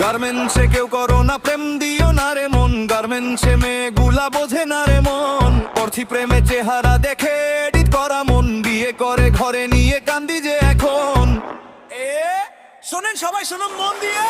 গার্মেন্টসে কেউ করো না প্রেম দিও না রে মন, গার্মেন্টসে মেয়েগুলা বোঝে না রে মন। করছি প্রেমে চেহারা দেখে এডিট করা মন, বিয়ে করে ঘরে নিয়ে কান্দি যে এখন। শোনেন সবাই, শোনুন মন দিয়ে।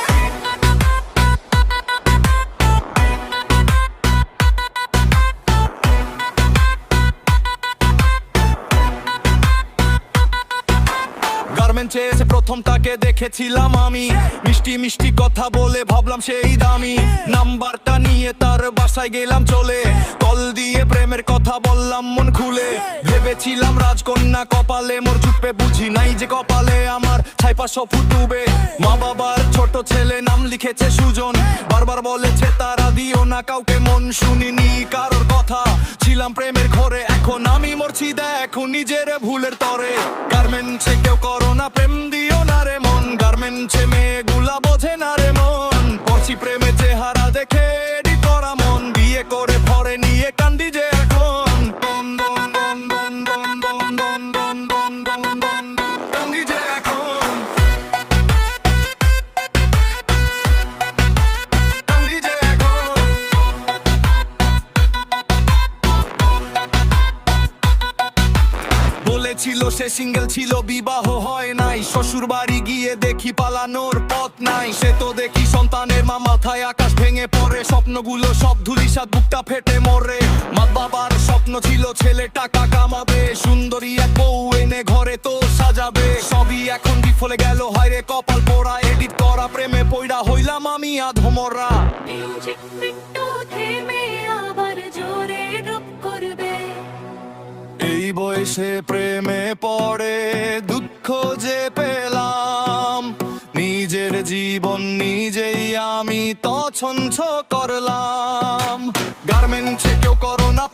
গার্মেন্টসে এসে প্রথম তাকে দেখেছিলাম আমি, মিষ্টি মিষ্টি কথা বলে ভাবলাম সেই দামি। নাম্বারটা নিয়ে তার বাসায় গেলাম চলে, কল দিয়ে প্রেমের কথা বললাম মন খুলে। ভেবেছিলাম রাজকন্যা কপালে মোর জুটবে, বুঝি নাই যে কপালে আমার 500 ফুট ডুবে। মা বাবার ছোট ছেলে নাম লিখেছে সুজন, বারবার বলেছে তারা দিও না কাউকে মন। শুনিনি কারোর কথা, ছিলাম প্রেমের ঘরে, এখন আমি মরছি দেখো নিজের ভুলের তরে। গার্মেন্টসে কেউ করো না প্রেম দিও না রে মন, গার্মেন্টসে মেয়েগুলা বোঝে না রে মন। করছি প্রেমে চেহারা দেখে এডিট করা মন, বিয়ে করে ঘরে নিয়ে কান্দি যে এখন। কান্দি যে এখন, কান্দি যে এখন। বলেছিল সে সিঙ্গেল ছিল, বিবাহ হয় নাই, শ্বশুর বাড়ি গিয়ে দেখি পালানোর পথ নাই। সে তো দেখি সন্তানের মা, মাথায় আকাশ ভেঙে পড়ে, স্বপ্নগুলো সব ধুলিসাৎ, বুকটা ফেটে মরে। মা বাবার স্বপ্ন ছিল ছেলে টাকা কামাবে, সুন্দরী এক বউ এনে ঘরে তো সাজাবে। সবই এখন বিফলে গেল, হায়রে কপাল পোড়া। এডিট করা প্রেমে পয়রা হইলাম আমি আধমরা। মিউজিক একটু থেমে আবার জোরে ড্রপ করবে। এই বয়সে প্রেমে পড়ে দুঃখ যে পেলাম, নিজের জীবন নিজেই আমি তছনছ করলাম। গার্মেন্টসে কেউ করো না